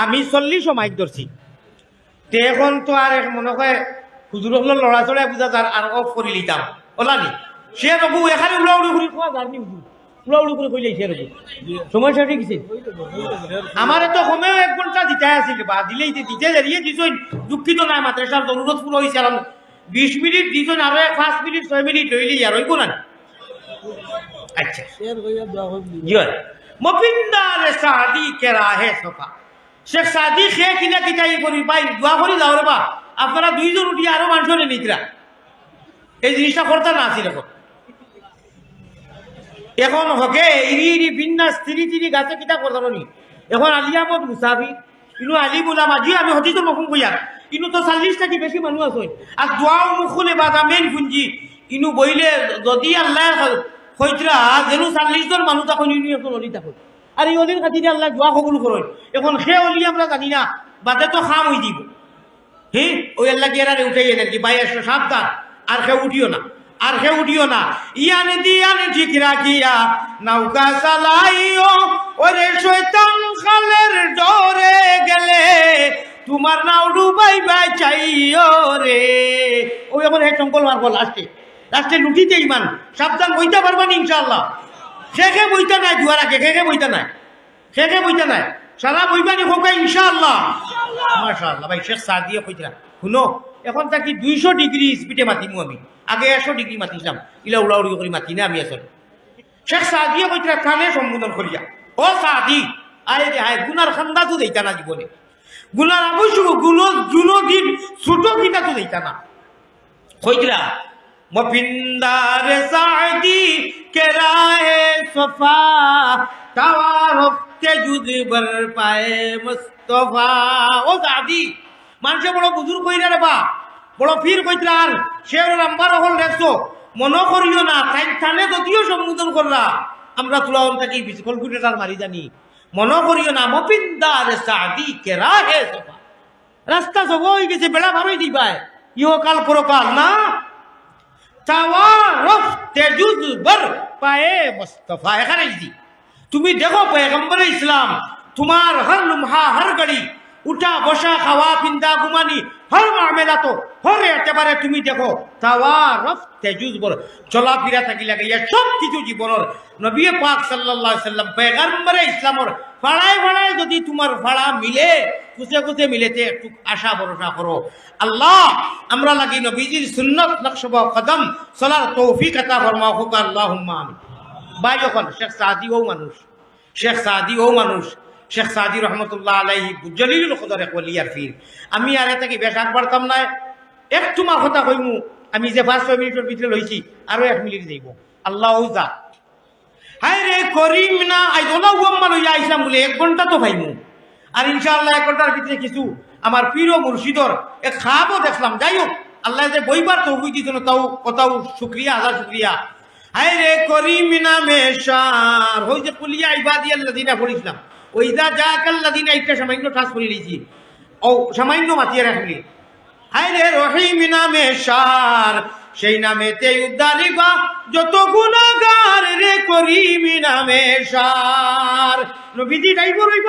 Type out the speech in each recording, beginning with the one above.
আমি 40 মাইক ধরছি তে এখন তো আর মনে হয় হুজুর হল লড়া চড়াই বুঝা যার আর অফ করে লিতাম ওলানি সে রঘু এখানে উড়াউড়ি করে খোয়া যার নি উড়াউড়ি করে কইলে সে রঘু সমস্যা ঠিক আছে আমার তো কমেও 1 ঘন্টা দিতে আসিল বা দিলেই দিতে দাঁড়িয়ে দিছই দুঃখিত না মাদ্রাসার জরুরত পুরো হয়েছে আর 20 মিনিট দিছই আরো 5 মিনিট 6 মিনিট লইলি আর হইব না আচ্ছা জি মফিন্দার সাদি কে রাহে সফা শেখ সাদি খে কিনা কিটাই করি পাই দোয়া করি যাও রে বা আপনারা দুইজন উঠি আরো মানুষের নিতরা এই জিনিসটা করতে না আসিল এখন হকে ইরি বিন্যাস তিরি গাছে কিতা করতারি এখন আলিয়ামত মুসাফি কিন্তু আলিমুলা মাঝি আমি হতিত নকুম কইয়া কিন্তু তো 40টা কি বেশি মানুষ আছে আর দোয়াও মুখলে বা মেন ফুঞ্জি কিন্তু বইলে যদি আল্লাহ হইতরা যেন 40 জন মানুষ তখন ইউনিয়ন অলি থাকুন আর এই অলির খাতিরে আল্লাহ দোয়া কবুল করেন এখন সে অলি আমরা জানি না বাদে তো খাম হয়ে দিব হ্যাঁ ওই আল্লাহ গিয়ারে উঠাই এনেন কি ভাই আসো সাবধান আর সে উঠিও না আর হে উঠিও না ইয়ানে দিয়ানে ঠিক রাখিয়া নৌকা চালাইও ওরে শয়তান খালের ডরে গেলে তোমার নাও ডুবাই বাই চাইও রে ওই আমার হে চঙ্কল মারবো লাস্টে লুটিতে ইমান সাবধান বইতে পারবেন ইনশাআল্লাহ খেখে বইতে নাই দুয়ার আগে খেখে বইতে নাই সারা বইবানি হোক ইনশাআল্লাহ মাশাআল্লাহ ভাই শেখ সাদিয়া কইতরা শুনো এখন তাকি 200 ডিগ্রি স্পিডে মাতিমু আমি আগে 100 ডিগ্রি মাতিছিলাম ইলা উড়াউড়ি করে মাতি না আমি আসলে শেখ সাদিয়া কইতরা কানে সম্বোধন করিয়া ও সাদি আরে রে হায় গুনার খান্দা তো দেইতা না জীবনে গুনার অবশ্য গুলো দিন ছোট কিনা তো দেইতা না কইতরা মফিন্দার সাদি কে রাহে সফা তাওয়ারফ কে জুদবর পায়ে মুস্তাফা ও সাদি মানুষে বড় বুজুর্গ কইরা রে বা বড় ফির কইতরা আর সে নাম্বার হল দেখছো মনে করিও না তাই থানে যদিও সম্বোধন করলা আমরা তুলাওন থাকি ক্যালকুলেটর মারি জানি মনে করিও না মফিন্দার সাদি কে রাহে সফা রাস্তা সব হয়ে গেছে বেড়া ভারই দিবাই ইহকাল পরকাল না তাওয়ারফ তেজুদবর পায়ে মুস্তাফা এখানে দি তুমি দেখো পয়গম্বর ইসলাম তোমার হর লম্হা হর ঘড়ি উঠা বসা খাওয়া পিন্দা ঘুমানি হর মামেলা তো হর একেবারে তুমি দেখো তাওয়ারফ তেজুদবর চলাফেরা থাকি লাগে সব কিছু জীবনের নবী পাক সাল্লাল্লাহু আলাইহি সাল্লাম পয়গম্বর ইসলামর ফাড়ায় যদি তোমার ফাড়া মিলে কুচে মিলেতে একটু আশা ভরসা করো আল্লাহ আমরা লাগি নবীজির সুন্নত নকশব কদম চলার তৌফিক আতা ফরমাও হোক আল্লাহুম্মা আমিন ভাই যখন শেখ সাদি রহমতুল্লাহ আলাইহি জলিলুল কদর ওলিয়ার ফির আমি আর এটাকে বেশাক পারতাম না একটু মার কথা কইমু আমি যে 5-6 মিনিটের ভিতরে লইছি আরো 1 মিনিট যাইব আল্লাহ যা হায় রে করিম না আই দোলা ওয়াম্মা লইয়া আইসাম বলে 1 ঘন্টা তো ভাইমু আর ইনশাআল্লাহ 1 ঘন্টার ভিতরে কিছু আমার প্রিয় মুর্শিদর এক খাবও দেখলাম যাই হোক আল্লাহ যে বইবার তৌফিক দিতেন তাও শুকরিয়া হাজার শুকরিয়া হায় রে করিম নামে শার হই যে কুলিয়া ইবাদিয়াল্লাযিনা পড়িছিলাম ওইদা জাকাল্লাযিনা একটা সামান্য ঠাস করে লিছি ও সামান্য মাতিয়া রাখলি হায় রে রহিম নামে শার সেই নামেতে উদ্ধারিবা যত গুনাহগার রে করিম নামে শার নবীজি ডাইবো রইব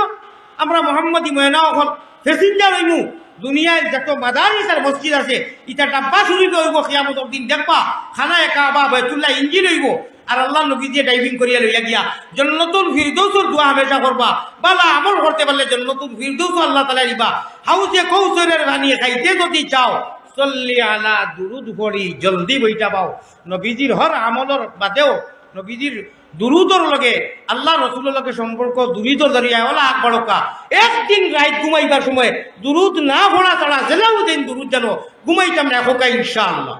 আমরা মুহাম্মদি ময়নাও হল ফেসিঞ্জার হইমু দুনিয়ায় যত মাদারিস আর মসজিদ আছে ইটা ডাব্বা শুরু হইব কিয়ামতের দিন দেখবা খানায়ে কাবা বাইতুল্লাহ ইঞ্জিল হইব আর আল্লাহ নবী দিয়ে ডাইভিং করিয়া লইয়া গিয়া জান্নাতুল ফিরদৌসের দোয়া হামেশা করবা বালা আমল করতে পারলে জান্নাতুল ফিরদৌস আল্লাহ তাআলা দিবা হাউজে কৌসরের পানি খাইতে যদি চাও সল্লি আলা দুরুদ পড়ি জলদি বইটা পাও নবীজির হর আমলর বাদেও নবীজির দুরুদর লগে আল্লাহ রসুলের লগে সম্পর্ক দুরুদর জরিয়া ওলা আগ বড়কা একদিন রাত ঘুমাইবার সময় দুরুদ না পড়া ছাড়া জেলাউদ্দিন দুরুদ জানো ঘুমাইতাম না হোকা ইনশাআল্লাহ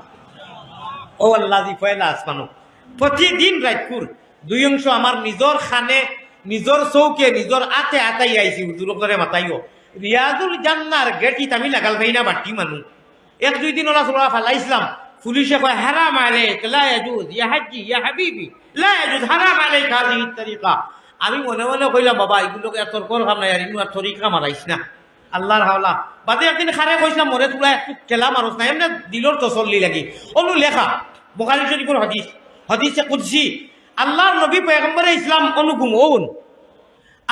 ও আল্লাহ জি ফয়লা আসমানো প্রতিদিন রাতপুর 2 অংশ আমার নিজর খানে নিজর চৌকে নিজর আতে আতাই আইছি হুজুর করে মাতাইও রিয়াজুল জান্নার গেটিত আমি লাগাল ভাই না বাটি মানু 1-2 দিন ওলা সোলা ফালাইছিলাম পুলিশে কয় হারাম আলাইক লা ইয়াজুজ ইয়া হাজ্জি ইয়া হাবিবি লা ইয়াজুজ হারাম আলাইক হাযিহি তরিকা আমি মনে মনে কইলাম বাবা এগুলোকে এত কর কাম না ইনু আর তরিকা মারাইছ না আল্লাহর হাওলা বাদে একদিন খারে কইছিলাম মরে তুলা একটু কেলা মারছ না এমনি দিলর তসল্লি লাগি অনু লেখা বুখারী শরীফের হাদিসে কুদসি আল্লাহর নবী পয়গম্বরে ইসলাম অনুগুম ওন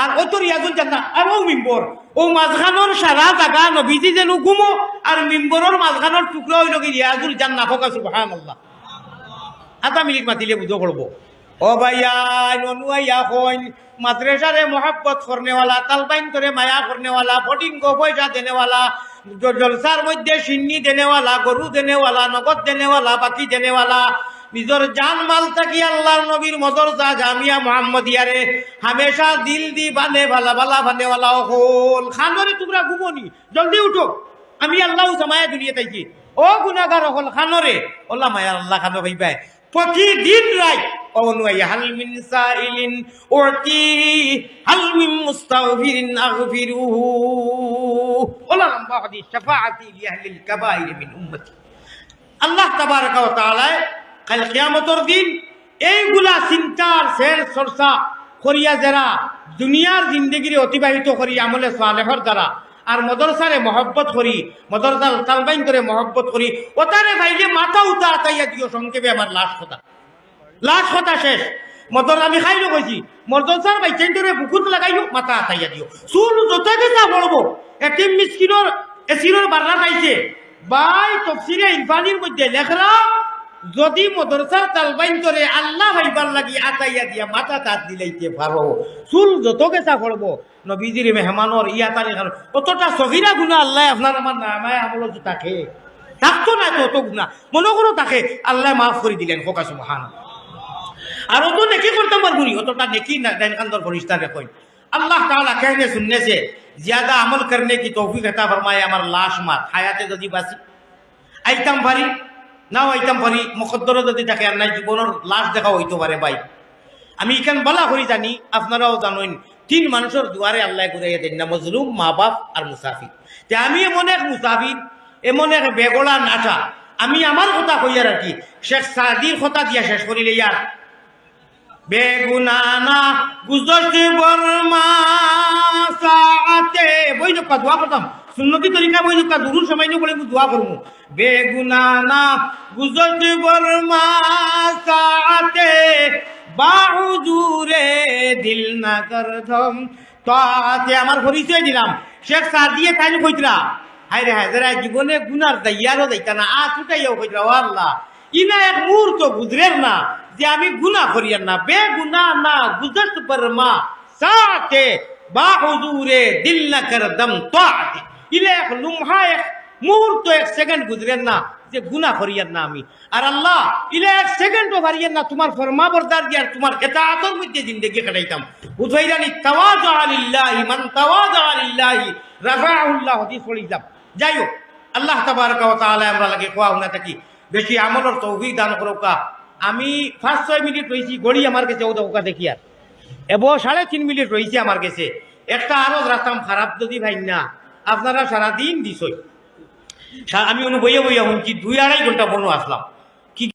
আর ও তো রিয়াজুল জান্নাত আর ও মিম্বর ও মাঝখানোর সারা জায়গা নবীজি যেন ঘুমো আর মিম্বরের মাঝখানোর টুকরা হইল কি রিয়াজুল জান্নাত হোক সুবহানাল্লাহ। আধা মিনিট মাতিলে বুঝো করবো ও ভাইয়া ননুয়াইয়া কইন মাদ্রাসারে মোহাব্বত করনেওয়ালা তালবাইন করে মায়া করনেওয়ালা ফটিঙ্গ পয়সা দেনেওয়ালা জলসার মধ্যে সিন্নি দেনেওয়ালা গরু দেনেওয়ালা নগদ দেনেওয়ালা বাকি দেনেওয়ালা নিজের জান মাল থাকি আল্লাহর নবীর মদরসা জামিয়া মুহাম্মদিয়ারে হামেশা দিল দি বানে ভালা ভালা বানেওয়ালা হল খানরে তোমরা ঘুমনি জলদি উঠো আমি আল্লাহ জামায়া দুনিয়া তাইছি ও গুনাহগার হল খানরে ওলা মায়া আল্লাহ খানো ভাইবাই প্রতিদিন রাই অনুয়াইয়া হাল মিন সাইলিন উরতি হাল মিন মুস্তাগফিরিন আগফিরুহু ওলা লম্বা হাদিস শাফাআতি লি আহলিল কাবাইর মিন উম্মতি। আল্লাহ তাবারক ওয়া তাআলা কাল কিয়ামতের দিন এইগুলা চিন্তার শের চর্চা করিয়া যারা দুনিয়ার জিন্দগিরে অতিবাহিত করি আমলে সালেহর দ্বারা আর মদরসারে মহব্বত করি মদরসার তালবাইন করে মহব্বত করি ওটারে ভাইলে মাথা উঠা আতাইয়া দিও সংক্ষেপে আমার লাশ কথা শেষ মদর আমি খাইলো কইছি মদরসার বাইচাইন ধরে বুকুত লাগাইলো মাথা আতাইয়া দিও চুল যত গেছা বলবো এটিম মিসকিনোর এসিনোর বার্লা পাইছে ভাই তফসিরে ইরফানির মধ্যে লেখরা যদি মদরসার তালবাইন করে আল্লাহ ভাইবার লাগি আতাইয়া দিয়া মাথা তাত দিলাইতে পারো চুল যত গেছা করবো নবীজির মেহমানোর ইয়াতানি অতটা সগিরা গুণা আল্লাহ আপনার আমার নামায় আমল তাকে থাকতো না তো অত গুণা মনে করো তাকে আল্লাহ মাফ করে দিলেন ফোকা সুবহান। আর অত নেকি করতাম পারবো অতটা নেকি না ডাইনকান্দর ফরিস্তা কইন अल्लाह ताला कहने सुनने से ज्यादा अमल करने की तौफीक अता फरमाए। हमार लाश मात हायाते যদি বাসি আইতাম পারি নাও আইতাম পারি মুকদ্দর যদি থাকে আর নাই জীবনের লাশ দেখা হইতো পারে ভাই। আমি এখান বলা করি জানি আপনারাও জানেন তিন মানুষের দুয়ারে আল্লাহ ঘুরাইয়া দেন না মজলুম মা বাপ আর মুসাফির। তে আমি এমন এক মুসাফির এমন এক বেগলা নাটা আমি আমার কথা কইয়া রাখি শেখ সাদির কথা দিয়া শেষ করিলে ইয়ার বেগুনানা গুজরতে বর্মা সাআতে বই নকা দোয়া করতাম সুন্নতি তরিকা বই নকা দুরুর সময় নিয়ে বলে দোয়া করবো বেগুনানা গুজরতে বর্মা সাআতে বাহুজুরে দিল না করধম তাতে আমার পরিচয় দিলাম শেখ সাদিয়ে তাইলে কইতরা হায় রে হায় যারা জীবনে গুনার দাইয়ারও যাইতা না ছুটাইয়াও কইতরা ও আল্লাহ ইনা এক মুহূর্ত গুজরের না যে আমি গুনাহ করিয়ার না বেগুনা না গুজরত বর্মা সাআতে বাহুজুরে দিল না করধম তাতে ইলে এক লুমহা এক মুহূর্ত এক সেকেন্ড গুজরের না যে গুনাহ করিয়ার না আমি আর আল্লাহ ইলে এক সেকেন্ডও পারিয়ার না তোমার ফরমাবরদার দিয়ার তোমার ইতাআতের মধ্যে জিন্দেগি কাটাইতাম। উযাইরানি তাওয়াযু লিল্লাহি মান তাওয়াযু লিল্লাহি রাফাআহুল্লাহ হাদিস পড়িলাম। যাই হোক আল্লাহ তাবারক ওয়া তাআলা আমরা লাগে কোয়া না থাকি বেশি আমলের তৌফিক দান করুকা। আমি 5-6 মিনিট রইছি গড়ি আমার কাছে ও দেখা দেখি আর এবো 3.5 মিনিট রইছে আমার কাছে একটা আরো রাতাম খারাপ যদি ভাই না আপনারা সারাদিন দিছই আমি বইয়া বইয়া শুনছি 2-2.5 ঘন্টা বনো আসলাম